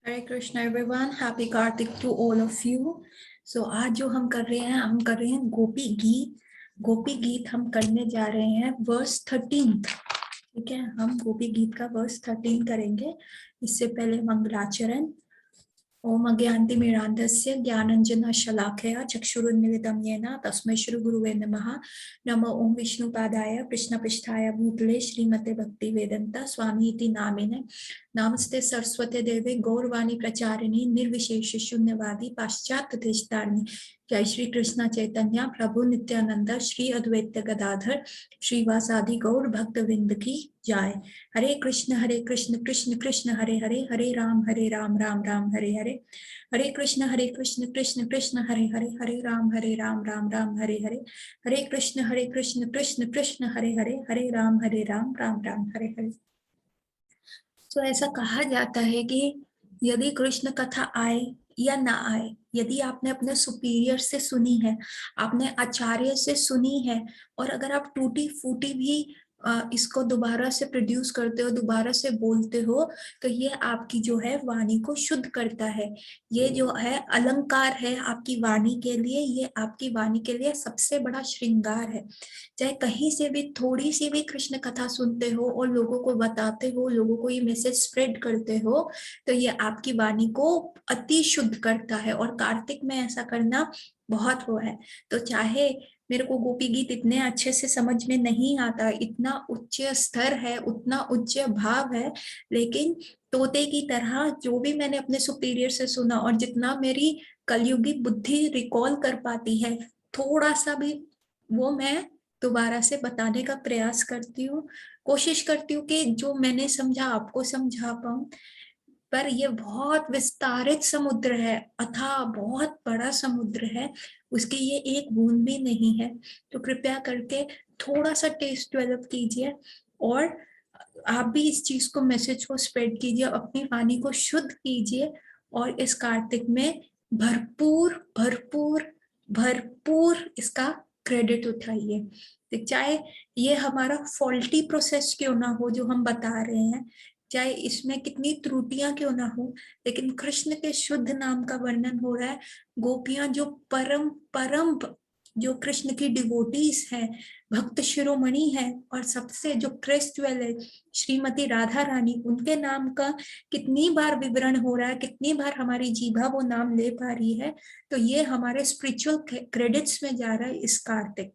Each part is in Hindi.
Hare Krishna everyone, happy Kartik to all of you. So आज जो हम कर रहे हैं गोपी गीत। गोपी गीत हम करने जा रहे हैं वर्स 13। ठीक है, हम गोपी गीत का वर्स 13 करेंगे। इससे पहले मंगलाचरण। ओम अज्ञानतिमिरान्धस्य ज्ञानाञ्जनशलाकया चक्षुरुन्मीलितं येन तस्मै श्रीगुरुवे नमः। नमो ओम विष्णुपादाय कृष्णपृष्ठाय भूतले श्रीमते भक्तिवेदांत स्वामीति नामिने। नमस्ते सरस्वती देवे गौरवाणी प्रचारिणी निर्विशेष शून्यवादी पाश्चात्य देशतारिणी। जय श्री कृष्ण चैतन्य प्रभु नित्यानंद श्री अद्वैत गदाधर श्रीवासादि गौर भक्तवृंद की जय। हरे कृष्ण कृष्ण कृष्ण हरे हरे, हरे राम राम राम हरे हरे। हरे कृष्ण कृष्ण कृष्ण हरे हरे, हरे राम राम राम हरे हरे। हरे कृष्ण कृष्ण कृष्ण हरे हरे, हरे राम राम राम हरे हरे। तो ऐसा कहा जाता है कि यदि कृष्ण कथा आए या ना आए, यदि आपने अपने सुपीरियर से सुनी है, आपने आचार्य से सुनी है, और अगर आप टूटी फूटी भी इसको दोबारा से प्रोड्यूस करते हो, दोबारा से बोलते हो, तो ये आपकी जो है वाणी को शुद्ध करता है। ये जो है अलंकार है आपकी वाणी के लिए, ये आपकी वाणी के लिए सबसे बड़ा श्रृंगार है। चाहे कहीं से भी थोड़ी सी भी कृष्ण कथा सुनते हो और लोगों को बताते हो, लोगों को ये मैसेज स्प्रेड करते हो, तो ये आपकी वाणी को अति शुद्ध करता है। और कार्तिक में ऐसा करना बहुत वो है। तो चाहे मेरे को गोपी गीत इतने अच्छे से समझ में नहीं आता, इतना उच्च स्तर है, उतना उच्च भाव है, लेकिन तोते की तरह जो भी मैंने अपने सुपीरियर से सुना और जितना मेरी कलयुगी बुद्धि रिकॉल कर पाती है, थोड़ा सा भी वो मैं दोबारा से बताने का प्रयास करती हूँ। कोशिश करती हूँ कि जो मैंने समझा आपको समझा पाऊं। पर ये बहुत विस्तारित समुद्र है, अथाह बहुत बड़ा समुद्र है, उसकी ये एक बूंद भी नहीं है। तो कृपया करके थोड़ा सा टेस्ट डेवलप कीजिए, और आप भी इस चीज को, मैसेज को स्प्रेड कीजिए, अपनी वाणी को शुद्ध कीजिए, और इस कार्तिक में भरपूर भरपूर भरपूर इसका क्रेडिट उठाइए। तो चाहे ये हमारा फॉल्टी प्रोसेस क्यों ना हो जो हम बता रहे हैं, चाहे इसमें कितनी त्रुटियां क्यों ना हो, लेकिन कृष्ण के शुद्ध नाम का वर्णन हो रहा है। गोपियां जो परम परम जो कृष्ण की डिवोटीज हैं, भक्त शिरोमणि है, और सबसे जो क्रेस्ट ज्वेल है श्रीमती राधा रानी, उनके नाम का कितनी बार विवरण हो रहा है, कितनी बार हमारी जीभा वो नाम ले पा रही है। तो ये हमारे स्पिरिचुअल क्रेडिट्स में जा रहा है इस कार्तिक।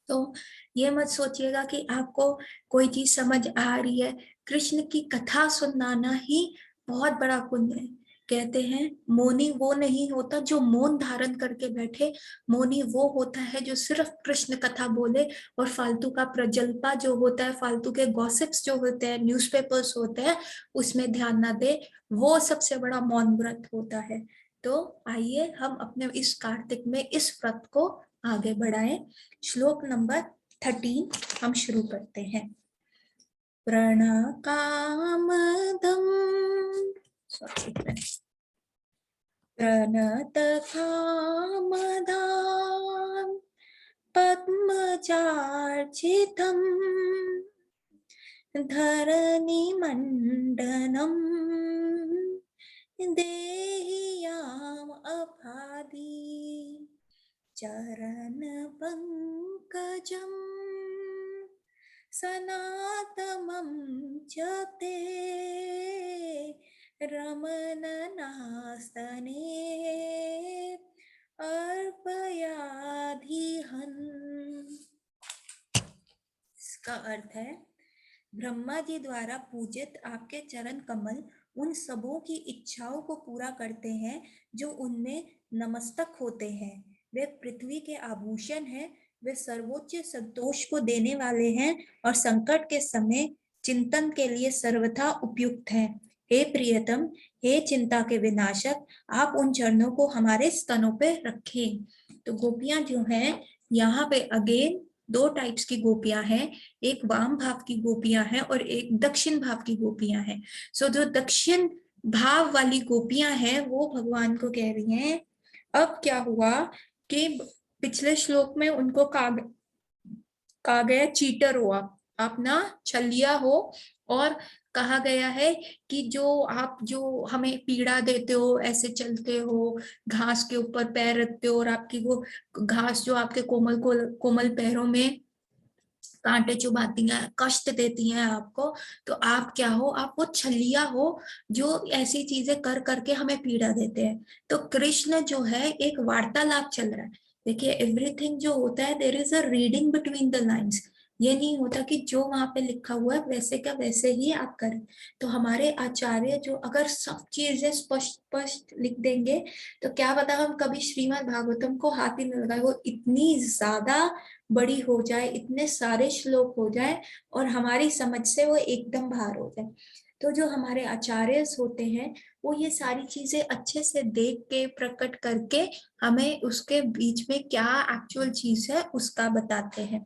तो ये मत सोचिएगा कि आपको कोई चीज समझ आ रही है। कृष्ण की कथा सुनाना ही बहुत बड़ा पुण्य है। कहते हैं मौनी वो नहीं होता जो मौन धारण करके बैठे, मौनी वो होता है जो सिर्फ कृष्ण कथा बोले, और फालतू का प्रजल्पा जो होता है, फालतू के गॉसिप्स जो होते हैं, न्यूज़पेपर्स होते हैं, उसमें ध्यान ना दे। वो सबसे बड़ा मौन व्रत होता है। तो आइए हम अपने इस कार्तिक में इस व्रत को आगे बढ़ाएं। श्लोक नंबर 13 हम शुरू करते हैं। प्रणकामदम प्रणतकामदां पद्मचार्चितम् धरणिमण्डनं देहियाम् अपादि चरण पंकजम सनातमं च ते रमणनास्तने अर्पयाधिहन्। इसका अर्थ है, ब्रह्मा जी द्वारा पूजित आपके चरण कमल उन सबों की इच्छाओं को पूरा करते हैं जो उनमें नमस्तक होते हैं। वे पृथ्वी के आभूषण हैं, वे सर्वोच्च संतोष को देने वाले हैं और संकट के समय चिंतन के लिए सर्वथा उपयुक्त हैं। हे प्रियतम, हे चिंता के विनाशक, आप उन चरणों को हमारे स्तनों पे रखें। तो गोपियां जो हैं यहाँ पे अगेन दो टाइप्स की गोपियां हैं, एक वाम भाव की गोपियां हैं और एक दक्षिण भाव की गोपियां हैं। सो जो दक्षिण भाव वाली गोपियां हैं वो भगवान को कह रही हैं, अब क्या हुआ कि पिछले श्लोक में उनको कहा गया चीटर हो, आप ना छलिया हो, और कहा गया है कि जो हमें पीड़ा देते हो, ऐसे चलते हो, घास के ऊपर पैर रखते हो और आपकी वो घास जो आपके कोमल कोमल पैरों में कांटे चुभाती हैं, कष्ट देती हैं आपको, तो आप क्या हो, आप वो छलिया हो जो ऐसी चीजें कर करके हमें पीड़ा देते हैं। तो कृष्ण जो है, एक वार्तालाप चल रहा है। देखिए, एवरीथिंग जो होता है, there is a reading between the lines. ये नहीं होता कि जो वहां पे लिखा हुआ है वैसे का वैसे ही आप करें। तो हमारे आचार्य जो अगर सब चीजें स्पष्ट स्पष्ट लिख देंगे, तो क्या पता हम कभी श्रीमद् भागवतम को हाथ ही न लगाए, वो इतनी ज्यादा बड़ी हो जाए, इतने सारे श्लोक हो जाए और हमारी समझ से वो एकदम बाहर हो जाए। तो जो हमारे आचार्य होते हैं, वो ये सारी चीजें अच्छे से देख के प्रकट करके हमें उसके बीच में क्या एक्चुअल चीज है उसका बताते हैं।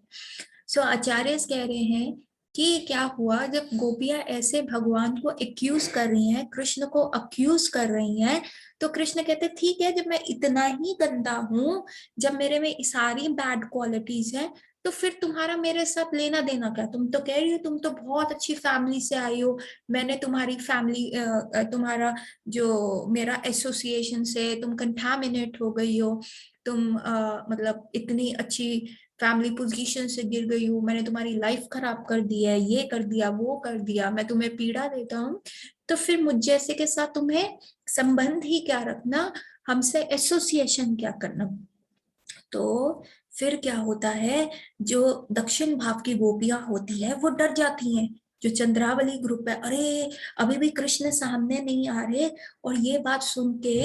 सो आचार्य कह रहे हैं कि क्या हुआ जब गोपियां ऐसे भगवान को एक्यूज कर रही हैं, कृष्ण को अक्यूज कर रही हैं, तो कृष्ण कहते ठीक है, जब मैं इतना ही गंदा हूं, जब मेरे में सारी बैड क्वालिटीज हैं, तो फिर तुम्हारा मेरे साथ लेना देना क्या? तुम तो कह रही हो तुम तो बहुत अच्छी फैमिली से आई हो, मैंने तुम्हारी फैमिली, तुम्हारा जो मेरा एसोसिएशन से तुम कंटामिनेट हो गई हो, तुम मतलब इतनी अच्छी फैमिली पोजीशन से गिर गई हूँ, मैंने तुम्हारी लाइफ खराब कर दी है, ये कर दिया वो कर दिया, मैं तुम्हें पीड़ा देता हूँ, तो फिर मुझ जैसे के साथ तुम्हें संबंध ही क्या रखना, हमसे एसोसिएशन क्या करना। तो फिर क्या होता है, जो दक्षिण भाव की गोपियां होती है वो डर जाती हैं। जो चंद्रावली ग्रुप है, अरे अभी भी कृष्ण सामने नहीं आ रहे, और ये बात सुन के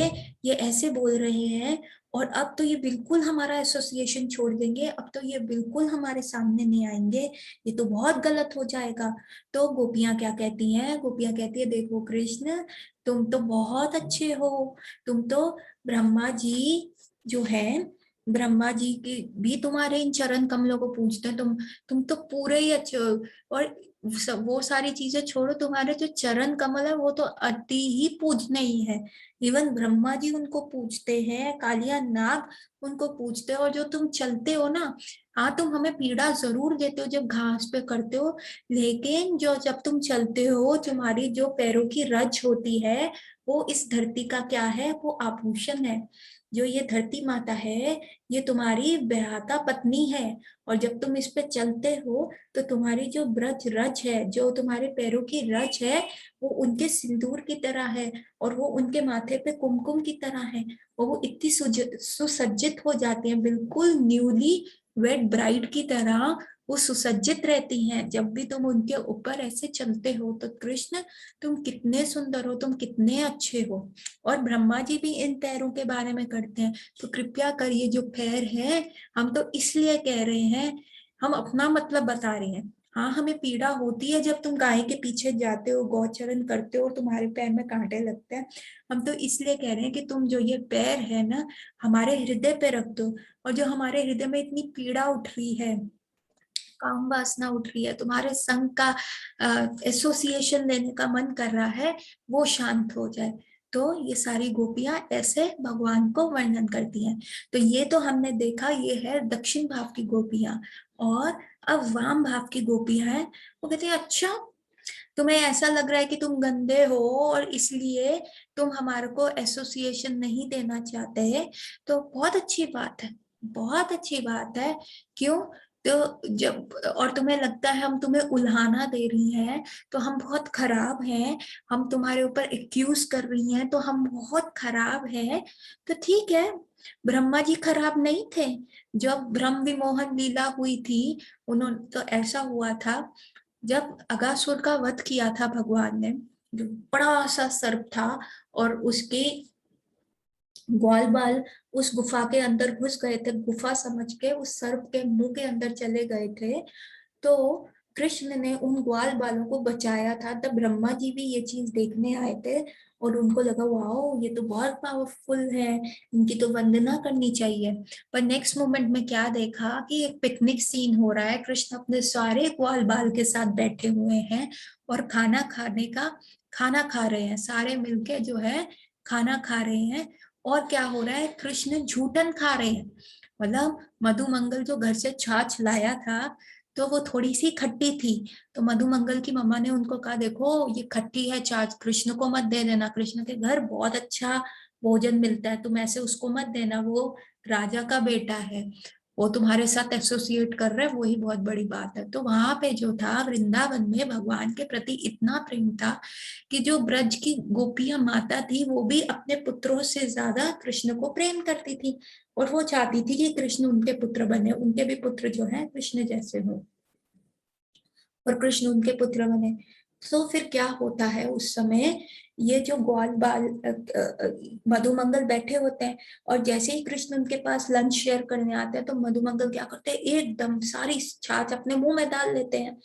ये ऐसे बोल रहे हैं, और अब तो ये बिल्कुल हमारा एसोसिएशन छोड़ देंगे, अब तो ये बिल्कुल हमारे सामने नहीं आएंगे, ये तो बहुत गलत हो जाएगा। तो गोपियां क्या कहती हैं, गोपियां कहती है देखो कृष्ण, तुम तो बहुत अच्छे हो, तुम तो ब्रह्मा जी जो है, ब्रह्मा जी की भी तुम्हारे इन चरण कमलों को पूजते हैं, तुम तो पूरे ही अच्छे हो। और वो सारी चीजें छोड़ो, तुम्हारे जो चरण कमल है वो तो अति ही पूजने ही है। इवन ब्रह्मा जी उनको पूजते हैं, कालिया नाग उनको पूजते हैं, और जो तुम चलते हो ना, हाँ तुम हमें पीड़ा जरूर देते हो जब घास पे करते हो, लेकिन जो जब तुम चलते हो, तुम्हारी जो पैरों की रज होती है, वो इस धरती का क्या है, वो आभूषण है। जो ये धरती माता है, ये तुम्हारी ब्याहता पत्नी है, और जब तुम इस पे चलते हो, तो तुम्हारी जो ब्रज रज है, जो तुम्हारे पैरों की रज है, वो उनके सिंदूर की तरह है, और वो उनके माथे पे कुमकुम की तरह है, और वो इतनी सुसज्जित हो जाती हैं, बिल्कुल न्यूली वेड ब्राइड की तरह वो सुसज्जित रहती हैं। जब भी तुम उनके ऊपर ऐसे चलते हो, तो कृष्ण तुम कितने सुंदर हो, तुम कितने अच्छे हो। और ब्रह्मा जी भी इन पैरों के बारे में करते हैं, तो कृपया कर ये जो पैर है, हम तो इसलिए कह रहे हैं, हम अपना मतलब बता रहे हैं। हाँ हमें पीड़ा होती है जब तुम गाय के पीछे जाते हो, गौचरण करते हो, तुम्हारे पैर में कांटे लगते हैं, हम तो इसलिए कह रहे हैं कि तुम जो ये पैर है ना, हमारे हृदय पे रख दो, और जो हमारे हृदय में इतनी पीड़ा उठ रही है, काम वासना उठ रही है, तुम्हारे संग का एसोसिएशन लेने का मन कर रहा है, वो शांत हो जाए। तो ये सारी गोपियां ऐसे भगवान को वर्णन करती हैं। तो ये तो हमने देखा, ये है दक्षिण भाव की गोपियां। और अब वाम भाव की गोपियां हैं, वो कहती हैं अच्छा, तुम्हें ऐसा लग रहा है कि तुम गंदे हो और इसलिए तुम हमारे को एसोसिएशन नहीं देना चाहते, तो बहुत अच्छी बात है, बहुत अच्छी बात है। क्यों? तो जब और तुम्हें लगता है हम तुम्हें उल्हाना दे रही हैं, तो हम बहुत खराब हैं, हम तुम्हारे ऊपर एक्यूज कर रही हैं, तो हम बहुत खराब हैं। तो ठीक है, ब्रह्मा जी खराब नहीं थे। जब ब्रह्म विमोहन लीला हुई थी, उन्होंने तो ऐसा हुआ था, जब अगासुर का वध किया था भगवान ने, जो बड़ा सा सर्प था, और उसके ग्वाल बाल उस गुफा के अंदर घुस गए थे, गुफा समझ के उस सर्प के मुंह के अंदर चले गए थे, तो कृष्ण ने उन ग्वाल बालों को बचाया था। तब ब्रह्मा जी भी ये चीज देखने आए थे, और उनको लगा वाओ ये तो बहुत पावरफुल है, इनकी तो वंदना करनी चाहिए। पर नेक्स्ट मोमेंट में क्या देखा कि एक पिकनिक सीन हो रहा है, कृष्ण अपने सारे ग्वाल बाल के साथ बैठे हुए हैं, और खाना खा रहे हैं, सारे मिलके जो है खाना खा रहे हैं। और क्या हो रहा है, कृष्ण झूठन खा रहे हैं, मतलब मधुमंगल जो घर से छाछ लाया था, तो वो थोड़ी सी खट्टी थी। तो मधुमंगल की मम्मा ने उनको कहा, देखो ये खट्टी है छाछ, कृष्ण को मत दे देना, कृष्ण के घर बहुत अच्छा भोजन मिलता है, तुम ऐसे उसको मत देना, वो राजा का बेटा है, वो तुम्हारे साथ एसोसिएट कर रहा है, वही बहुत बड़ी बात है। तो वहां पे जो था वृंदावन में भगवान के प्रति इतना प्रेम था कि जो ब्रज की गोपियां माता थी वो भी अपने पुत्रों से ज्यादा कृष्ण को प्रेम करती थी, और वो चाहती थी कि कृष्ण उनके पुत्र बने, उनके भी पुत्र जो है कृष्ण जैसे हो, और कृष्ण उनके पुत्र बने। तो फिर क्या होता है उस समय, ये जो ग्वाल बाल मधुमंगल बैठे होते हैं, और जैसे ही कृष्ण उनके पास लंच शेयर करने आते हैं तो मधुमंगल क्या करते हैं, एकदम सारी छाछ अपने मुंह में डाल लेते हैं,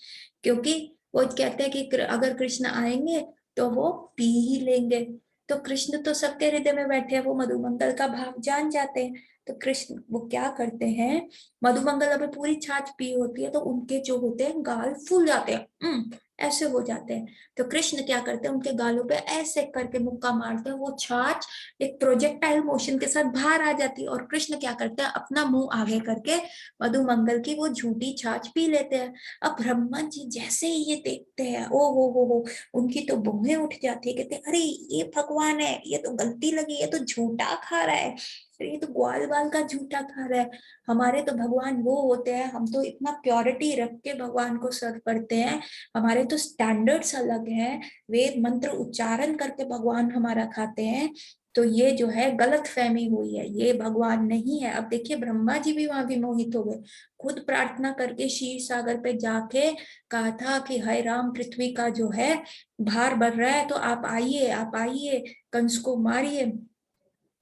क्योंकि वो कहते हैं कि अगर कृष्ण आएंगे तो वो पी ही लेंगे। तो कृष्ण तो सबके हृदय में बैठे हैं, वो मधुमंगल का भाव जान जाते हैं। तो कृष्ण वो क्या करते हैं, मधुमंगल अभी पूरी छाछ पी होती है तो उनके जो होते हैं गाल फूल जाते हैं, ऐसे हो जाते हैं। तो कृष्ण क्या करते हैं, उनके गालों पे ऐसे करके मुक्का मारते हैं, वो छाछ एक प्रोजेक्टाइल मोशन के साथ बाहर आ जाती है, और कृष्ण क्या करते हैं, अपना मुंह आगे करके मधुमंगल की वो झूठी छाछ पी लेते हैं। अब ब्रह्मा जी जैसे ही ये देखते हैं, ओ हो, उनकी तो भौहें उठ जाती है, कहते हैं, अरे ये भगवान है, ये तो गलती लगी, ये तो झूठा खा रहा है, ये तो ग्वाल बाल का झूठा खा रहा है, हमारे तो भगवान वो होते हैं, हम तो इतना प्योरिटी रख के भगवान को सर्व करते हैं, हमारे तो स्टैंडर्ड्स अलग हैं, वेद मंत्र उच्चारण करके भगवान हमारा खाते हैं। तो ये जो है गलत फहमी हुई है, ये भगवान नहीं है। अब देखिए ब्रह्मा जी भी वहां विमोहित हो गए, खुद प्रार्थना करके क्षीर सागर पे जाके कहा था कि हाय राम, पृथ्वी का जो है भार बढ़ रहा है, तो आप आइए, आप आइए, कंस को मारिए।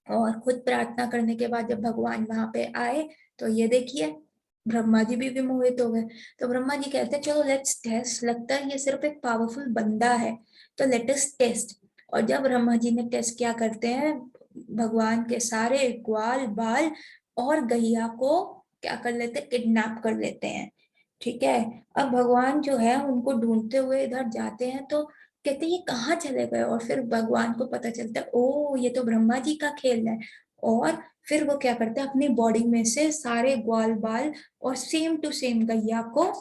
और खुद प्रार्थना करने के बाद जब भगवान वहां पे आए तो ये देखिए ब्रह्मा जी भी विमोहित हो गए। तो ब्रह्मा जी कहते हैं चलो लेट्स टेस्ट, लगता है ये सिर्फ एक पावरफुल बंदा है, तो लेट अस टेस्ट। और जब ब्रह्मा जी ने टेस्ट क्या करते हैं, भगवान के सारे ग्वाल बाल और गैया को क्या कर लेते, किडनैप कर लेते हैं। ठीक है। अब भगवान जो है उनको ढूंढते हुए इधर जाते हैं, तो कहते हैं ये कहाँ चले गए, और फिर भगवान को पता चलता है ओ ये तो ब्रह्मा जी का खेल है। और फिर वो क्या करते हैं, अपनी बॉडी में से सारे ग्वाल बाल और सेम टू सेम गैया को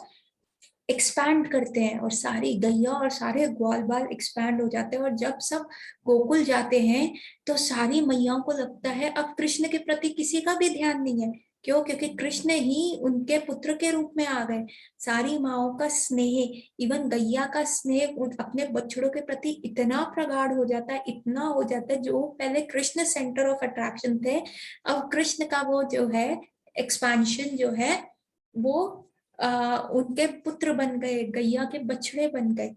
एक्सपैंड करते हैं, और सारी गैया और सारे ग्वाल बाल एक्सपैंड हो जाते हैं। और जब सब गोकुल जाते हैं तो सारी मैयाओं को लगता है अब कृष्ण के प्रति किसी का भी ध्यान नहीं है, क्यों, क्योंकि कृष्ण ही उनके पुत्र के रूप में आ गए। सारी माओं का स्नेह, इवन गैया का स्नेह अपने बछड़ों के प्रति इतना प्रगाढ़ हो जाता है, इतना हो जाता है, जो पहले कृष्ण सेंटर ऑफ अट्रैक्शन थे, अब कृष्ण का वो जो है एक्सपेंशन जो है वो उनके पुत्र बन गए, गैया के बछड़े बन गए।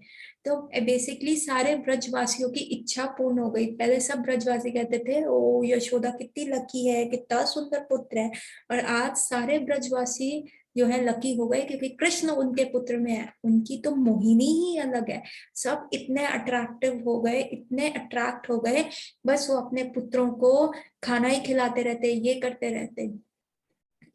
तो बेसिकली सारे ब्रजवासियों की इच्छा पूर्ण हो गई। पहले सब ब्रजवासी कहते थे ओ यशोदा कितनी लकी है, कितना सुंदर पुत्र है, और आज सारे ब्रजवासी जो है लकी हो गए क्योंकि कृष्ण उनके पुत्र में है। उनकी तो मोहिनी ही अलग है, सब इतने अट्रैक्टिव हो गए, इतने अट्रैक्ट हो गए, बस वो अपने पुत्रों को खाना ही खिलाते रहते, ये करते रहते।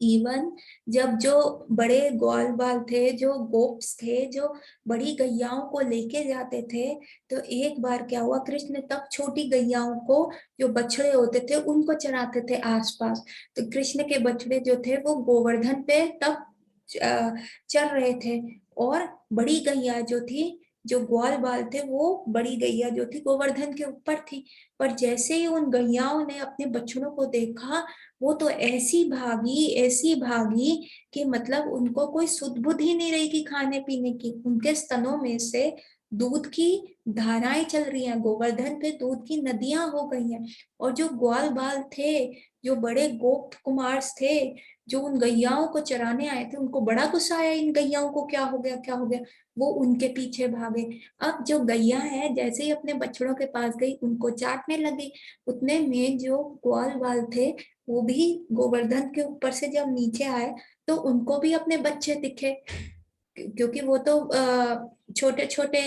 इवन जब जो बड़े ग्वाल बाल थे, जो गोप्स थे, जो बड़ी गैयाओं को लेके जाते थे, तो एक बार क्या हुआ, कृष्ण तब छोटी गैयाओं को, जो बछड़े होते थे उनको चराते थे आसपास। तो कृष्ण के बछड़े जो थे वो गोवर्धन पे तब चल रहे थे, और बड़ी गैया जो थी, जो ग्वाल बाल थे, वो बड़ी गैया जो थी गोवर्धन के ऊपर थी। पर जैसे ही उन गैयाओं ने अपने बछड़ों को देखा, वो तो ऐसी भागी कि मतलब उनको कोई सुध बुध ही नहीं रही कि खाने पीने की, उनके स्तनों में से दूध की धाराएं चल रही हैं, गोवर्धन पे दूध की नदियां हो गई हैं। और जो ग्वाल बाल थे, जो बड़े गोप कुमार थे, जो उन गैयाओं को चराने आए थे, उनको बड़ा गुस्सा आया, इन गैयाओं को क्या हो गया, क्या हो गया, वो उनके पीछे भागे। अब जो गैया है जैसे ही अपने बछड़ों के पास गई, उनको चाटने लगी। उतने में जो ग्वाल बाल थे वो भी गोवर्धन के ऊपर से जब नीचे आए, तो उनको भी अपने बच्चे दिखे, क्योंकि वो तो छोटे छोटे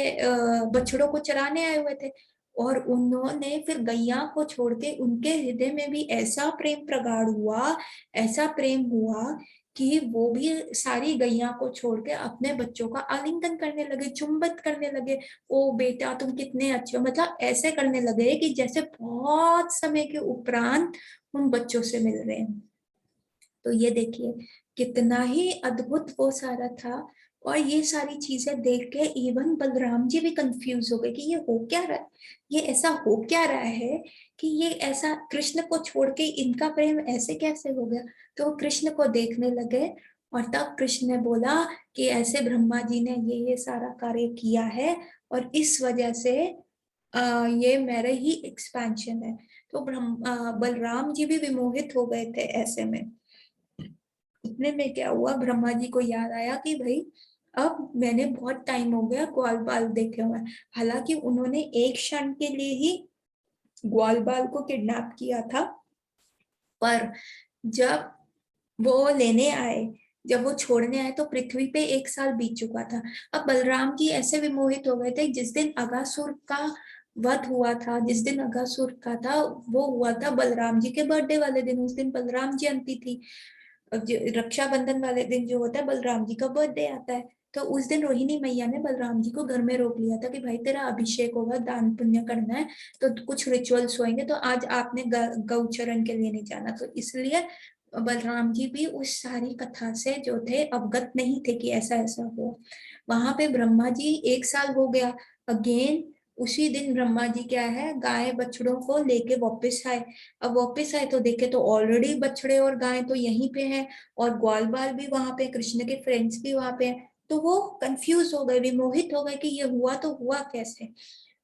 बछड़ों को चराने आए हुए थे। और उन्होंने फिर गैया को छोड़ के, उनके हृदय में भी ऐसा प्रेम प्रगाढ़ हुआ, ऐसा प्रेम हुआ कि वो भी सारी गैया को छोड़ के अपने बच्चों का आलिंगन करने लगे, चुंबत करने लगे, ओ बेटा तुम कितने अच्छे हो, मतलब ऐसे करने लगे कि जैसे बहुत समय के उपरांत उन बच्चों से मिल रहे हैं। तो ये देखिए कितना ही अद्भुत वो सारा था। और ये सारी चीजें देख के इवन बलराम जी भी कंफ्यूज हो गए कि ये हो क्या रहा है, ये ऐसा हो क्या रहा है कि ये ऐसा कृष्ण को छोड़ के इनका प्रेम ऐसे कैसे हो गया। तो वो कृष्ण को देखने लगे और तब कृष्ण ने बोला कि ऐसे ब्रह्मा जी ने ये सारा कार्य किया है और इस वजह से ये मेरे ही एक्सपेंशन है। तो बलराम जी भी विमोहित हो गए थे ऐसे में। इतने में क्या हुआ, ब्रह्मा जी को याद आया कि भाई अब मैंने बहुत टाइम हो गया ग्वाल बाल देखे हुए। हालांकि उन्होंने एक क्षण के लिए ही ग्वाल बाल को किडनैप किया था, पर जब वो लेने आए, जब वो छोड़ने आए तो पृथ्वी पे 1 साल बीत चुका था। अब बलराम जी ऐसे विमोहित हो गए थे, जिस दिन अगासुर का वध हुआ था, जिस दिन अगासुर का था वो हुआ था बलराम जी के बर्थडे वाले दिन, उस दिन बलराम जयंती थी। रक्षाबंधन वाले दिन जो होता है बलराम जी का बर्थडे आता है। तो उस दिन रोहिणी मैया ने बलराम जी को घर में रोक लिया था कि भाई तेरा अभिषेक होगा, दान पुण्य करना है, तो कुछ रिचुअल्स होंगे, तो आज आपने गौचरण के लिए नहीं जाना। तो इसलिए बलराम जी भी उस सारी कथा से जो थे अवगत नहीं थे कि ऐसा ऐसा हुआ। वहां पे ब्रह्मा जी 1 साल हो गया, अगेन उसी दिन ब्रह्मा जी क्या है, गाय बछड़ों को लेके वापस आए। अब वापस आए तो देखे तो ऑलरेडी बछड़े और गाय तो यहीं पे हैं, और ग्वाल बाल भी वहां पे, कृष्ण के फ्रेंड्स भी वहां पे हैं। तो वो कंफ्यूज हो गए, विमोहित हो गए कि ये हुआ तो हुआ कैसे।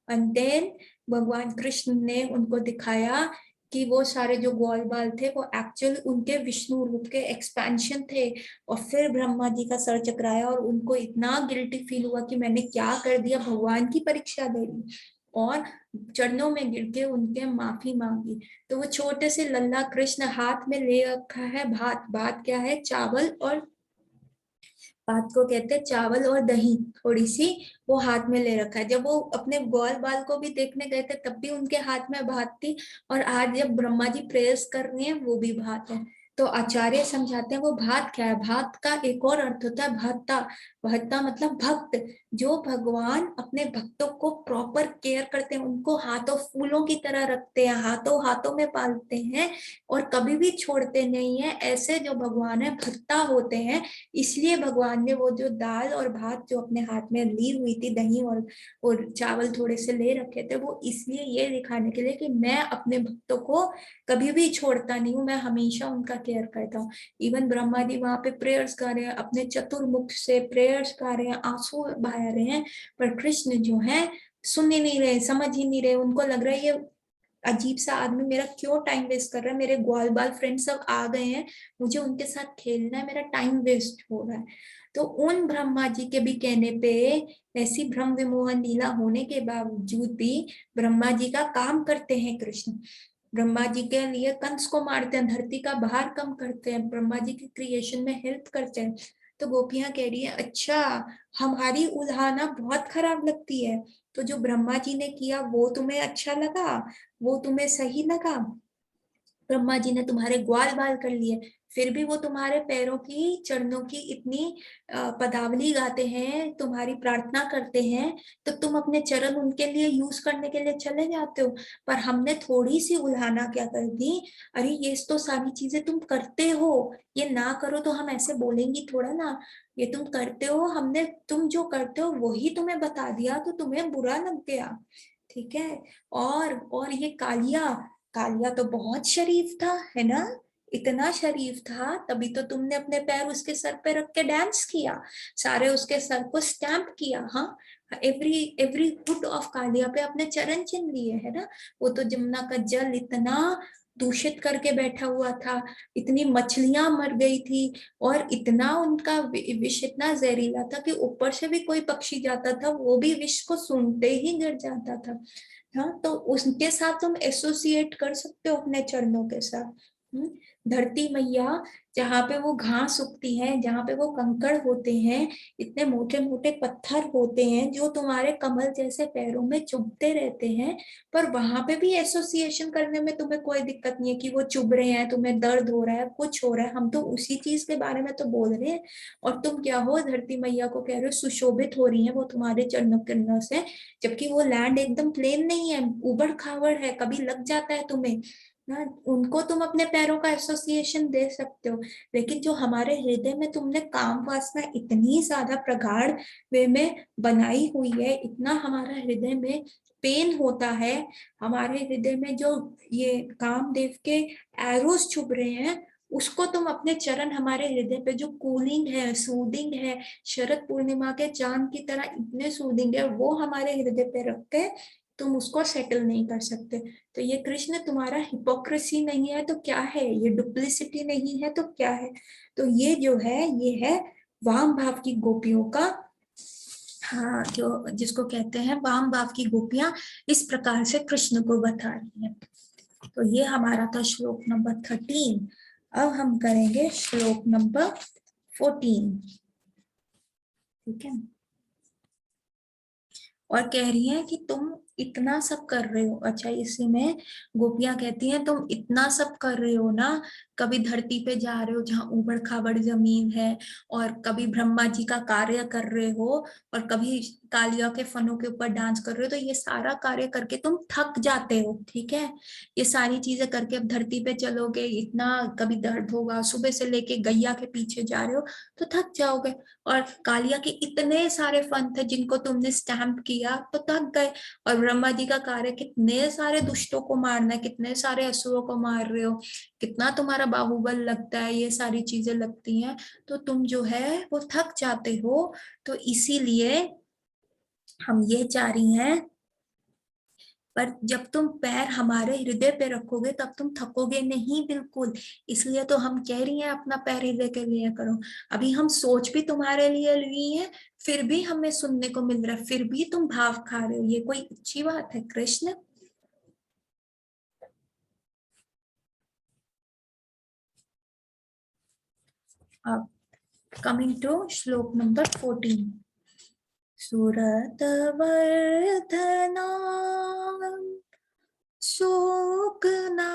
एंड देन भगवान कृष्ण ने उनको दिखाया कि वो सारे जो ग्वाल बाल थे वो एक्चुअल उनके विष्णु रूप के एक्सपेंशन थे। और फिर ब्रह्मा जी का सर चकराया और उनको इतना गिल्टी फील हुआ कि मैंने क्या कर दिया, भगवान की परीक्षा दे ली, और चरणों में गिर के उनके माफी मांगी। तो वो छोटे से लल्ला कृष्ण हाथ में ले रखा है भात, भात क्या है, चावल, और भात को कहते हैं चावल और दही थोड़ी सी, वो हाथ में ले रखा है। जब वो अपने ग्वाल बाल को भी देखने गए थे तब भी उनके हाथ में भात थी, और आज जब ब्रह्मा जी प्रेयर्स कर रहे हैं वो भी भात है। तो आचार्य समझाते हैं वो भात क्या है। भात का एक और अर्थ होता है भक्ता। भक्ता मतलब भक्त, जो भगवान अपने भक्तों को प्रॉपर केयर करते हैं, उनको हाथों फूलों की तरह रखते हैं, हाथों हाथों में पालते हैं और कभी भी छोड़ते नहीं है, ऐसे जो भगवान है भक्ता होते हैं। इसलिए भगवान ने वो जो दाल और भात जो अपने हाथ में ली हुई थी, दही और चावल थोड़े से ले रखे थे, वो इसलिए ये दिखाने के लिए कि मैं अपने भक्तों को कभी भी छोड़ता नहीं हूँ, मैं हमेशा उनका केयर करता हूँ। इवन ब्रह्मा जी वहां पे प्रेयर्स गा रहे हैं, अपने चतुर्मुख से प्रेयर्स गा रहे हैं, आंसू बहा रहे हैं, पर कृष्ण जो है सुन ही नहीं रहे, समझ ही नहीं रहे। उनको लग रहा है ये अजीब सा आदमी मेरा क्यों टाइम वेस्ट कर रहा है, मेरे ग्वाल बाल फ्रेंड सब आ गए हैं, मुझे उनके साथ खेलना है, मेरा टाइम वेस्ट हो रहा है। तो उन ब्रह्मा जी के भी कहने पे, ऐसी भ्रम विमोहन लीला होने के बावजूद भी ब्रह्मा जी का काम करते हैं कृष्ण। ब्रह्मा जी के लिए कंस को मारते हैं, धरती का भार कम करते हैं, ब्रह्मा जी की क्रिएशन में हेल्प करते हैं। तो गोपियां कह रही है अच्छा, हमारी उल्हाना बहुत खराब लगती है, तो जो ब्रह्मा जी ने किया वो तुम्हें अच्छा लगा, वो तुम्हें सही लगा। ब्रह्मा जी ने तुम्हारे ग्वाल बाल कर लिए, फिर भी वो तुम्हारे पैरों की चरणों की इतनी पदावली गाते हैं, तुम्हारी प्रार्थना करते हैं, तो तुम अपने चरण उनके लिए यूज करने के लिए चले जाते हो। पर हमने थोड़ी सी उल्हाना क्या कर दी, अरे ये तो सारी चीजें तुम करते हो, ये ना करो तो हम ऐसे बोलेंगी थोड़ा ना, ये तुम करते हो, हमने तुम जो करते हो वही तुम्हें बता दिया तो तुम्हें बुरा लग गया। ठीक है। और ये कालिया, कालिया तो बहुत शरीफ था, है ना, इतना शरीफ था, तभी तो तुमने अपने पैर उसके सर पे रख के डांस किया, सारे उसके सर को स्टैम्प किया। हाँ, every every foot of Kaliya पे अपने चरण चिन्ह लिए, है ना। वो तो जमुना का जल इतना दूषित करके बैठा हुआ था, इतनी मछलियां मर गई थी, और इतना उनका विष इतना जहरीला था कि ऊपर से भी कोई पक्षी जाता था वो भी विष को सूंघते ही गिर जाता था। हाँ, तो उसके साथ तुम एसोसिएट कर सकते हो अपने चरणों के साथ। धरती मैया, जहाँ पे वो घास उगती है, जहाँ पे वो कंकड़ होते हैं, इतने मोटे मोटे पत्थर होते हैं जो तुम्हारे कमल जैसे पैरों में चुभते रहते हैं, पर वहां पे भी एसोसिएशन करने में तुम्हें कोई दिक्कत नहीं है कि वो चुभ रहे हैं, तुम्हें दर्द हो रहा है, कुछ हो रहा है, हम तो उसी चीज के बारे में तो बोल रहे हैं। और तुम क्या हो, धरती मैया को कह रहे हो सुशोभित हो रही है वो तुम्हारे चरणों किरणों से, जबकि वो लैंड एकदम प्लेन नहीं है, उबड़ खाबड़ है, कभी लग जाता है तुम्हें। ना, उनको तुम अपने पैरों का एसोसिएशन दे सकते हो, लेकिन जो हमारे हृदय में तुमने काम वासना इतनी ज्यादा प्रगाढ़ वे में बनाई हुई है, इतना हमारा हृदय में पेन होता है, हमारे हृदय में जो ये कामदेव के एरोस छुप रहे हैं, उसको तुम अपने चरण हमारे हृदय पे जो कूलिंग है, सूदिंग है, शरद पूर्णिमा के चांद की तरह इतने सूदिंग है, वो हमारे हृदय पे रख के तुम उसको सेटल नहीं कर सकते। तो ये कृष्ण तुम्हारा हिपोक्रेसी नहीं है तो क्या है, ये डुप्लिसिटी नहीं है तो क्या है। तो ये जो है, ये है वाम भाव की गोपियों का, हाँ, जो जिसको कहते हैं वाम भाव की गोपियां इस प्रकार से कृष्ण को बता रही है। तो ये हमारा था श्लोक नंबर 13। अब हम करेंगे श्लोक नंबर 14। ठीक है। और कह रही है कि तुम इतना सब कर रहे हो। अच्छा, इसी में गोपियां कहती हैं तुम इतना सब कर रहे हो ना, कभी धरती पे जा रहे हो जहाँ ऊबड़ खाबड़ जमीन है, और कभी ब्रह्मा जी का कार्य कर रहे हो, और कभी कालिया के फनों के ऊपर डांस कर रहे हो, तो ये सारा कार्य करके तुम थक जाते हो। ठीक है, ये सारी चीजें करके अब धरती पे चलोगे, इतना कभी दर्द होगा, सुबह से लेके गैया के पीछे जा रहे हो तो थक जाओगे, और कालिया के इतने सारे फन थे जिनको तुमने स्टैम्प किया तो थक गए, और ब्रह्मा जी का कार्य कितने सारे दुष्टों को मारना है, कितने सारे असुरों को मार रहे हो, कितना तुम्हारा बाहुबल लगता है, ये सारी चीजें लगती हैं, तो तुम जो है वो थक जाते हो। तो इसीलिए हम ये चाह रही हैं, पर जब तुम पैर हमारे हृदय पे रखोगे तब तुम थकोगे नहीं बिल्कुल। इसलिए तो हम कह रही हैं अपना पैर हृदय के लिए करो। अभी हम सोच भी तुम्हारे लिए ली है, फिर भी हमें सुनने को मिल रहा है, फिर भी तुम भाव खा रहे हो, ये कोई अच्छी बात है कृष्ण। अब कमिंग टू श्लोक नंबर 14। सुरत वर्धना शोकनाशनम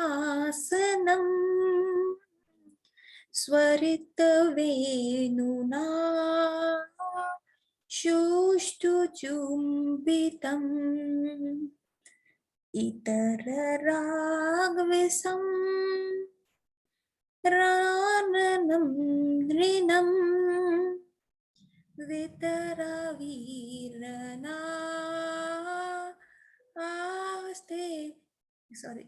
स्वरित वेणुना शुष्टुचुम्बितम् इतर रागविसम राननम नृणम वितरवीरना आस्ते, सॉरी,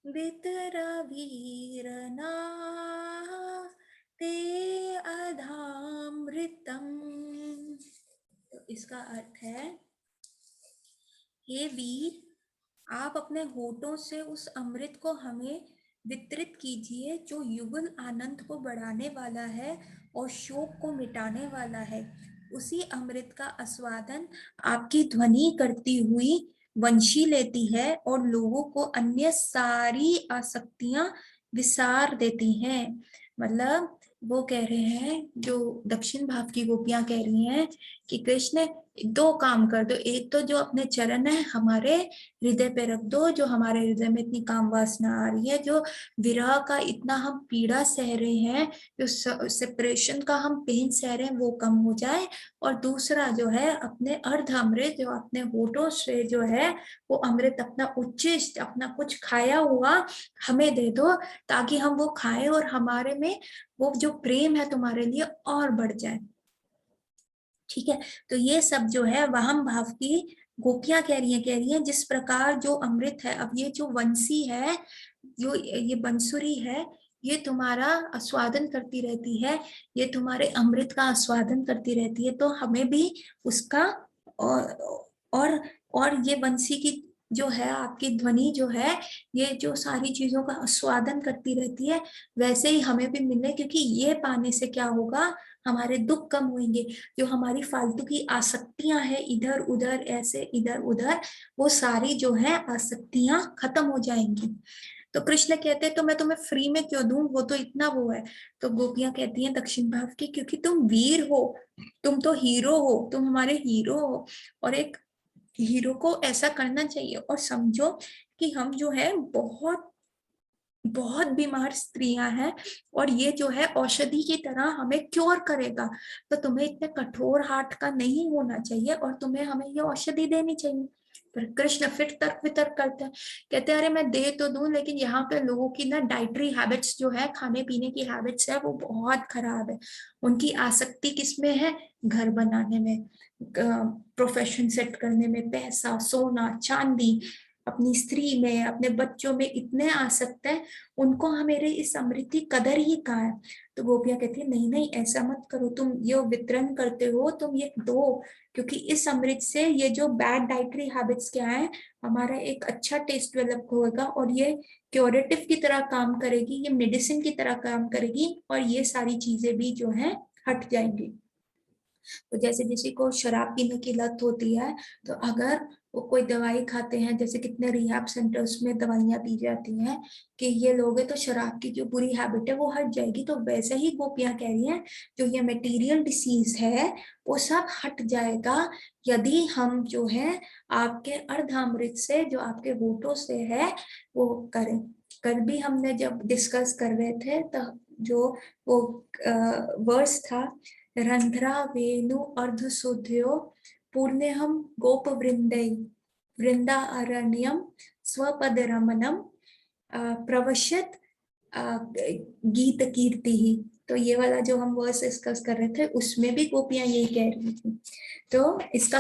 वितरवीरना ते अधामृतम। तो इसका अर्थ है, हे वीर, आप अपने होठों से उस अमृत को हमें वितरित कीजिए जो युगल आनंद को बढ़ाने वाला है और शोक को मिटाने वाला है। उसी अमृत का आस्वादन आपकी ध्वनि करती हुई वंशी लेती है और लोगों को अन्य सारी आसक्तियां विसार देती हैं। मतलब वो कह रहे हैं, जो दक्षिण भाव की गोपियां कह रही हैं कि कृष्ण दो काम कर दो, एक तो जो अपने चरण है हमारे हृदय पे रख दो, जो हमारे हृदय में इतनी काम वासना आ रही है, जो विरह का इतना हम पीड़ा सह रहे हैं, जो सेपरेशन का हम पेन सह रहे हैं, वो कम हो जाए। और दूसरा जो है अपने अर्ध अमृत, जो अपने होठों से जो है वो अमृत अपना उच्चिष्ट, अपना कुछ खाया हुआ हमें दे दो, ताकि हम वो खाएं और हमारे में वो जो प्रेम है तुम्हारे लिए और बढ़ जाए। ठीक है, तो ये सब जो है वाम भाव की गोपियां कह रही हैं जिस प्रकार जो अमृत है, अब ये जो वंशी है, जो ये बंसुरी है, ये तुम्हारा आस्वादन करती रहती है, ये तुम्हारे अमृत का आस्वादन करती रहती है, तो हमें भी उसका, और और और ये बंसी की जो है, आपकी ध्वनि जो है, ये जो सारी चीजों का आस्वादन करती रहती है, वैसे ही हमें भी मिले, क्योंकि ये पाने से क्या होगा, हमारे दुख कम होंगे, जो हमारी फालतू की आसक्तियां हैं इधर उधर, ऐसे इधर उधर, वो सारी जो है आसक्तियां खत्म हो जाएंगी। तो कृष्ण कहते हैं तो मैं तुम्हें फ्री में क्यों दूं, वो तो इतना वो है। तो गोपियां कहती हैं दक्षिण भाव की, क्योंकि तुम वीर हो, तुम तो हीरो हो, तुम हमारे हीरो हो, और एक हीरो को ऐसा करना चाहिए। और समझो कि हम जो है बहुत बहुत बीमार स्त्रियां हैं, और ये जो है औषधि की तरह हमें क्योर करेगा, तो तुम्हें इतने कठोर हार्ट का नहीं होना चाहिए, और तुम्हें हमें ये औषधि देनी चाहिए। पर कृष्ण फिर तर्क वितर्क करते हैं, कहते हैं अरे मैं दे तो दूं, लेकिन यहाँ पे लोगों की ना डाइटरी हैबिट्स जो है, खाने पीने की हैबिट्स है, वो बहुत खराब है। उनकी आसक्ति किसमें है? घर बनाने में, प्रोफेशन सेट करने में, पैसा, सोना चांदी, अपनी स्त्री में, अपने बच्चों में इतने आसक्त है, उनको हमारे इस अमृत की कदर ही कहाँ है। तो गोपियां कहती है नहीं नहीं ऐसा मत करो, तुम ये वितरण करते हो तुम ये दो, क्योंकि इस अमृत से ये जो बैड डाइटरी हैबिट्स क्या है, हमारा एक अच्छा टेस्ट डेवलप होगा, और ये क्योरेटिव की तरह काम करेगी, ये मेडिसिन की तरह काम करेगी, और ये सारी चीजें भी जो है हट जाएंगी। तो जैसे किसी को शराब पीने की लत होती है, तो अगर वो कोई दवाई खाते हैं, जैसे कितने रिहैब सेंटर्स में दवाइयां दी जाती हैं कि ये लोगे तो शराब की जो बुरी हैबिट है वो हट जाएगी, तो वैसे ही गोपियां कह रही हैं जो ये मटेरियल डिसीज है वो सब हट जाएगा यदि हम जो है आपके अर्धामृत से, जो आपके होठों से है, वो करें। कल भी हमने जब डिस्कस कर रहे थे तो जो वो वर्स था, रंध्रा वेणु अर्धशुद्धयो पूर्णेहम गोप वृंदै वृंदा अरण्यम स्वपद रमनम प्रवश्यत गीत कीर्ति ही। तो ये वाला जो हम वर्स डिस्कस कर रहे थे उसमें भी गोपियां यही कह रही थी। तो इसका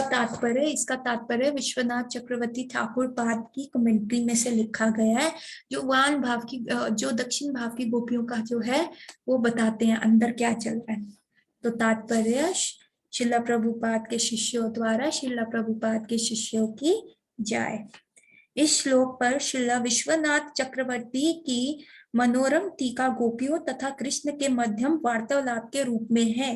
तात्पर्य विश्वनाथ चक्रवर्ती ठाकुर पाद की कमेंट्री में से लिखा गया है, जो वान भाव की, जो दक्षिण भाव की गोपियों का जो है वो बताते हैं अंदर क्या चल रहा है। तो तात्पर्य शिला प्रभुपाद के शिष्यों द्वारा शिला प्रभुपाद के शिष्यों की जाए। इस श्लोक पर शिला विश्वनाथ चक्रवर्ती की मनोरम टीका गोपियों तथा कृष्ण के मध्यम वार्तालाप के रूप में है।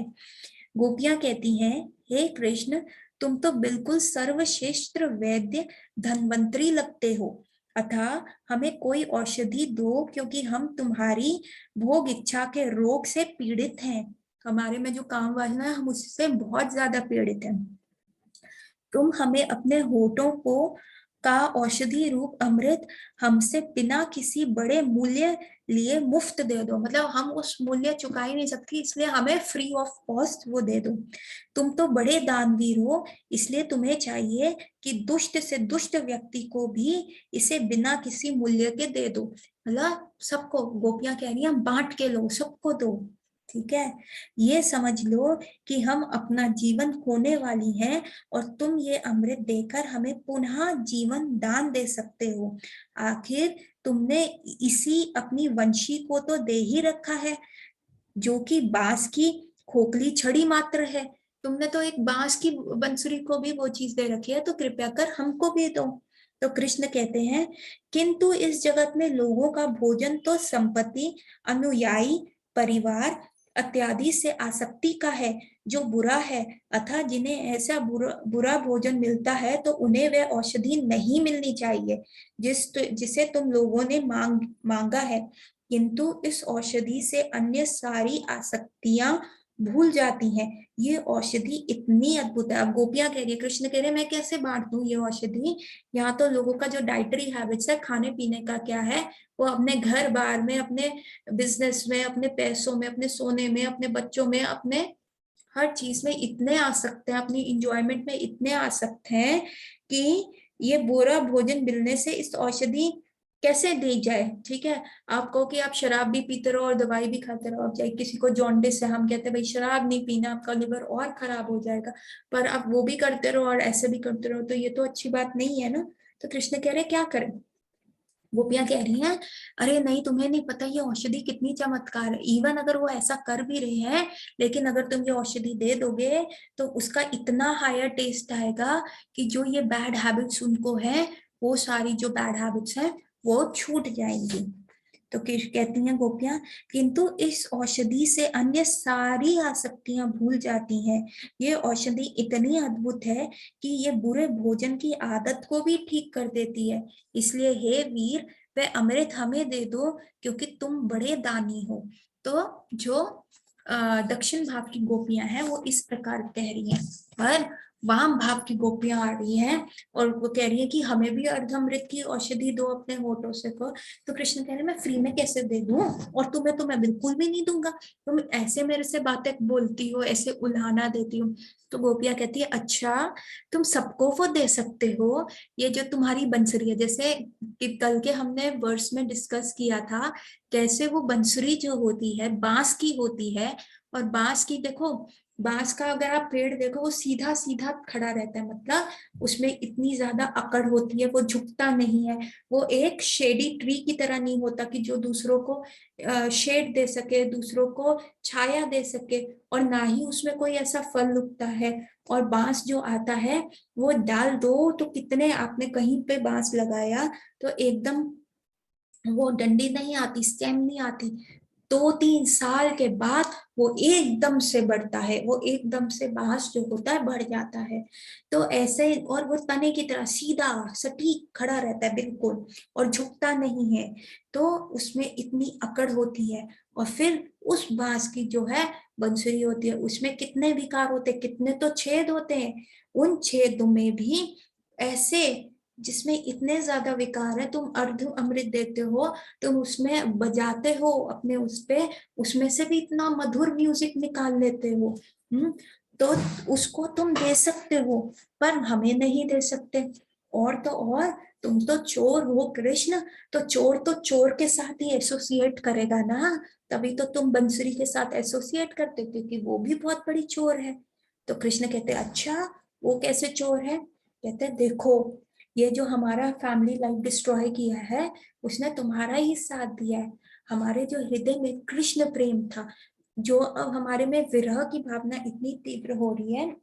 गोपियां कहती हैं, हे कृष्ण, तुम तो बिल्कुल सर्वश्रेष्ठ वैद्य धन्वंतरी लगते हो, अतः हमें कोई औषधि दो, क्योंकि हम तुम्हारी भोग इच्छा के रोग से पीड़ित हैं। हमारे में जो काम वासना है हम उससे बहुत ज्यादा पीड़ित हैं। तुम हमें अपने होठों को का औषधि रूप अमृत हमसे बिना किसी बड़े मूल्य लिए मुफ्त दे दो, मतलब हम उस मूल्य चुका ही नहीं सकती, इसलिए हमें फ्री ऑफ कॉस्ट वो दे दो। तुम तो बड़े दानवीर हो, इसलिए तुम्हें चाहिए कि दुष्ट से दुष्ट व्यक्ति को भी इसे बिना किसी मूल्य के दे दो। मतलब सबको, गोपियां कह रही हैं बांट के लो, सबको दो। ठीक है, ये समझ लो कि हम अपना जीवन खोने वाली हैं, और तुम ये अमृत देकर हमें पुनः जीवन दान दे सकते हो। आखिर तुमने इसी अपनी वंशी को तो दे ही रखा है, जो कि बांस की खोखली छड़ी मात्र है। तुमने तो एक बांस की बंसुरी को भी वो चीज दे रखी है, तो कृपया कर हमको भी दो। तो कृष्ण कहते हैं, किंतु इस जगत में लोगों का भोजन तो संपत्ति, अनुयायी, परिवार इत्यादि से आसक्ति का है, जो बुरा है। अतः जिन्हें ऐसा बुरा भोजन मिलता है तो उन्हें वह औषधि नहीं मिलनी चाहिए जिसे तुम लोगों ने मांगा है, किंतु इस औषधि से अन्य सारी आसक्तियां भूल जाती हैं। ये औषधि इतनी अद्भुत है। अब गोपियां कह रही है, कृष्ण कह रहे मैं कैसे बांट दूं ये औषधि, यहाँ तो लोगों का जो डाइटरी हैबिट्स है, खाने पीने का क्या है, वो अपने घर बार में, अपने बिजनेस में, अपने पैसों में, अपने सोने में, अपने बच्चों में, अपने हर चीज में इतने आसक्त हैं, अपनी इंजॉयमेंट में इतने आसक्त हैं कि ये बुरा भोजन मिलने से इस औषधि कैसे दी जाए। ठीक है, आप कहो कि आप शराब भी पीते रहो और दवाई भी खाते रहो, आप चाहे किसी को जॉन्डिस है, हम कहते हैं भाई शराब नहीं पीना, आपका लिवर और खराब हो जाएगा, पर आप वो भी करते रहो और ऐसे भी करते रहो, तो ये तो अच्छी बात नहीं है ना। तो कृष्ण कह रहे क्या करें। गोपियां कह रही हैं, अरे नहीं तुम्हें नहीं पता ये औषधि कितनी चमत्कार है। इवन अगर वो ऐसा कर भी रहे हैं, लेकिन अगर तुम ये औषधि दे दोगे तो उसका इतना हायर टेस्ट आएगा कि जो ये बैड हैबिट्स उनको है, वो सारी जो बैड हैबिट्स हैं वो छूट जाएंगी। तो कहती हैं गोपियां, किंतु इस औषधि से अन्य सारी आसक्तियां भूल जाती हैं। ये औषधि इतनी अद्भुत है कि ये बुरे भोजन की आदत को भी ठीक कर देती है। इसलिए हे वीर, वह अमृत हमें दे दो, क्योंकि तुम बड़े दानी हो। तो जो दक्षिण भाव की गोपियां हैं वो इस प्रकार कह रही हैं, पर वाम भाव की गोपियां आ रही हैं और वो कह रही है कि हमें भी अर्धअमृत की औषधि दो अपने होठों से को। तो कृष्ण कह रहे मैं फ्री में कैसे दे दूं, और तुम्हें तो मैं बिल्कुल भी नहीं दूंगा, तुम ऐसे मेरे से बातें बोलती हो, ऐसे उल्हाना देती हो। तो गोपियां कहती है अच्छा तुम सबको वो दे सकते हो, ये जो तुम्हारी बंसुरी है, जैसे कि कल के हमने वर्स में डिस्कस किया था कैसे वो बंसुरी जो होती है बांस की होती है, और बांस की देखो, बांस का अगर आप पेड़ देखो वो सीधा सीधा खड़ा रहता है, मतलब उसमें इतनी ज्यादा अकड़ होती है, वो झुकता नहीं है, वो एक शेडी ट्री की तरह नहीं होता कि जो दूसरों को शेड दे सके, दूसरों को छाया दे सके, और ना ही उसमें कोई ऐसा फल उगता है। और बांस जो आता है वो डाल दो तो कितने, आपने कहीं पे बांस लगाया तो एकदम वो डंडी नहीं आती, स्टेम नहीं आती, 2-3 साल के बाद वो एकदम से बढ़ता है, वो एकदम से बांस जो होता है बढ़ जाता है। तो ऐसे, और वो तने की तरह सीधा सटीक खड़ा रहता है बिल्कुल, और झुकता नहीं है। तो उसमें इतनी अकड़ होती है। और फिर उस बांस की जो है बंसुरी होती है, उसमें कितने विकार होते हैं, कितने तो छेद होते हैं, उन छेदों में भी ऐसे, जिसमें इतने ज्यादा विकार है, तुम अर्ध अमृत देते हो, तुम उसमें बजाते हो अपने उस पे, उसमें से भी इतना मधुर म्यूजिक निकाल लेते हो। तो उसको तुम दे सकते हो, पर हमें नहीं दे सकते। और तो और, तुम तो चोर हो कृष्ण, तो चोर के साथ ही एसोसिएट करेगा ना, तभी तो तुम बंसुरी के साथ एसोसिएट करते, क्योंकि वो भी बहुत बड़ी चोर है। तो कृष्ण कहते अच्छा वो कैसे चोर है, कहते देखो ये जो हमारा फैमिली लाइफ डिस्ट्रॉय किया है, उसने तुम्हारा ही साथ दिया है। हमारे जो हृदय में कृष्ण प्रेम था, जो अब हमारे में विरह की भावना इतनी तीव्र हो रही है,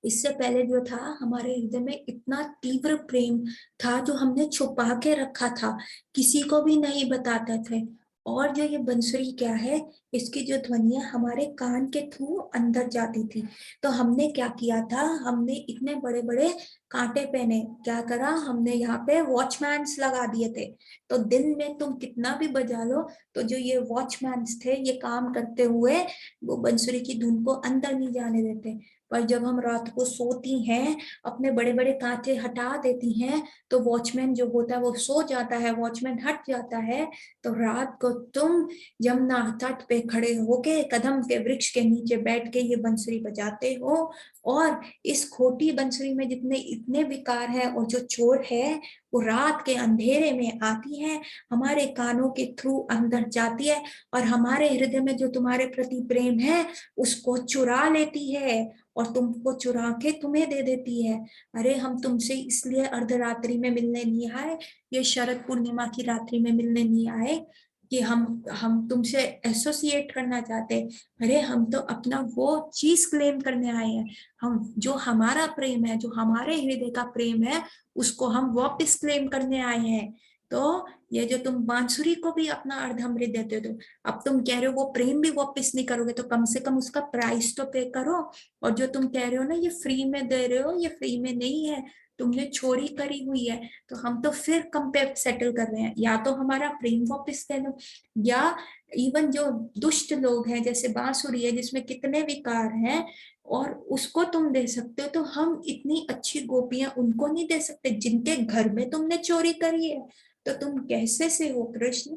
इससे पहले जो था हमारे हृदय में इतना तीव्र प्रेम था जो हमने छुपा के रखा था, किसी को भी नहीं बताते थे। और जो ये बंसुरी क्या है, इसकी जो ध्वनिया हमारे कान के थ्रू अंदर जाती थी। तो हमने क्या किया था, हमने इतने बड़े बड़े कांटे पहने, क्या करा हमने यहाँ पे वॉचमैन्स लगा दिए थे। तो दिन में तुम कितना भी बजा लो, तो जो ये वॉचमैन्स थे ये काम करते हुए वो बंसुरी की धुन को अंदर नहीं जाने देते। पर जब हम रात को सोती हैं, अपने बड़े बड़े कांटे हटा देती हैं, तो वॉचमैन जो होता है वो सो जाता है, वॉचमैन हट जाता है। तो रात को तुम यमुना तट पे खड़े होके कदम के वृक्ष के नीचे बैठ के ये बंसुरी बजाते हो। और इस खोटी बंसुरी में जितने इतने विकार है, और जो चोर है वो रात के अंधेरे में आती है, हमारे कानों के थ्रू अंदर जाती है, और हमारे हृदय में जो तुम्हारे प्रति प्रेम है उसको चुरा लेती है, और तुमको चुरा के तुम्हें दे देती है। अरे हम तुमसे इसलिए अर्धरात्रि में मिलने नहीं आए, ये शरद पूर्णिमा की रात्रि में मिलने नहीं आए कि हम तुमसे एसोसिएट करना चाहते। अरे हम तो अपना वो चीज क्लेम करने आए हैं, हम जो हमारा प्रेम है, जो हमारे हृदय का प्रेम है, उसको हम वापस क्लेम करने आए हैं। तो ये जो तुम बांसुरी को भी अपना अर्धअमृत देते हो, तो अब तुम कह रहे हो वो प्रेम भी वापस नहीं करोगे, तो कम से कम उसका प्राइस तो पे करो। और जो तुम कह रहे हो ना ये फ्री में दे रहे हो, ये फ्री में नहीं है, तुमने चोरी करी हुई है। तो हम तो फिर कंपेयर सेटल कर रहे हैं, या तो हमारा प्रेम वापस दे दो, या इवन जो दुष्ट लोग हैं जैसे बांसुरी है जिसमें कितने विकार हैं, और उसको तुम दे सकते हो, तो हम इतनी अच्छी गोपियां उनको नहीं दे सकते जिनके घर में तुमने चोरी करी है। तो तुम कैसे से हो कृष्ण।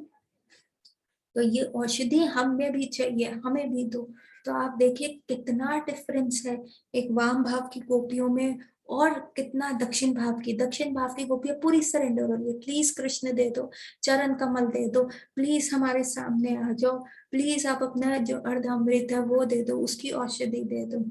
तो ये औषधि हमें भी चाहिए, हमें भी दो। तो आप देखिए कितना डिफरेंस है एक वाम भाव की गोपियों में, और कितना दक्षिण भाव की गोपियां पूरी सरेंडर हो रही है, प्लीज कृष्ण दे दो, चरण कमल दे दो, प्लीज हमारे सामने आ जाओ, प्लीज आप अपना जो अर्धामृत है वो दे दो, उसकी औषधि दे दो।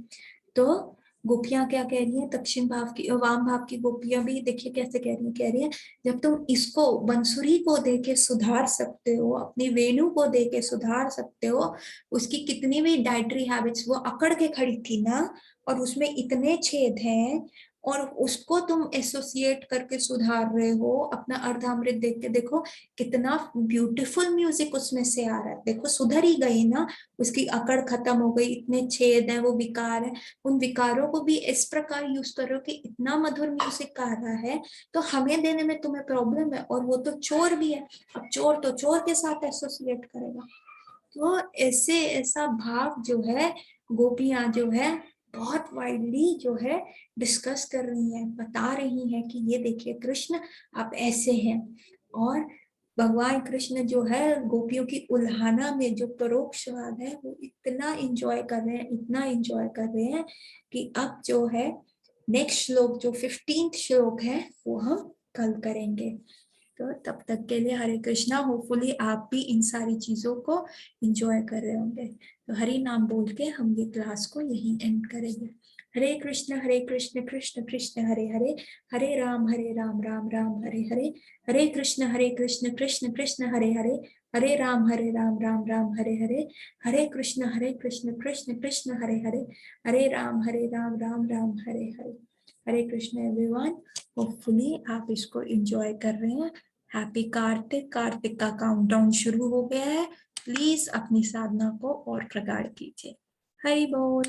तो गोपियां क्या कह रही हैं, दक्षिण भाव की वाम भाव की गोपियां भी देखिए कैसे कह रही है, जब तुम इसको बंसुरी को दे के सुधार सकते हो, अपनी वेणु को दे के सुधार सकते हो, उसकी कितनी भी डाइटरी हैबिट्स वो अकड़ के खड़ी थी ना, और उसमें इतने छेद हैं, और उसको तुम एसोसिएट करके सुधार रहे हो, अपना अर्धामृत देख के देखो कितना ब्यूटीफुल म्यूजिक उसमें से आ रहा है, देखो सुधर ही गई ना, उसकी अकड़ खत्म हो गई, इतने छेद है, वो विकार है, उन विकारों को भी इस प्रकार यूज करो कि इतना मधुर म्यूजिक आ रहा है, तो हमें देने में तुम्हें प्रॉब्लम है, और वो तो चोर भी है, अब चोर तो चोर के साथ एसोसिएट करेगा। तो ऐसे ऐसा भाव जो है गोपियां जो है बहुत वाइडली जो है डिस्कस कर रही हैं, बता रही हैं कि ये देखिए कृष्ण आप ऐसे हैं। और भगवान कृष्ण जो है गोपियों की उल्हाना में जो परोक्षवाद है वो इतना एंजॉय कर रहे हैं, इतना एंजॉय कर रहे हैं कि अब जो है नेक्स्ट श्लोक जो 15th श्लोक है वो हम कल करेंगे। तो तब तक के लिए हरे कृष्णा। होपफुली आप भी इन सारी चीजों को एंजॉय कर रहे होंगे। तो हरि नाम बोल के हम ये क्लास को यहीं एंड करेंगे। हरे कृष्ण कृष्ण कृष्ण हरे हरे, हरे राम राम राम हरे हरे, हरे कृष्ण कृष्ण कृष्ण हरे हरे, हरे राम राम राम हरे हरे, हरे कृष्ण कृष्ण कृष्ण हरे हरे, हरे राम राम राम हरे हरे। हरे कृष्ण एवरीवन। होपफुली आप इसको एंजॉय कर रहे हैं। हैप्पी कार्तिक। कार्तिक का काउंटडाउन शुरू हो गया है। प्लीज अपनी साधना को और प्रगाढ़ कीजिए। हरि बोल।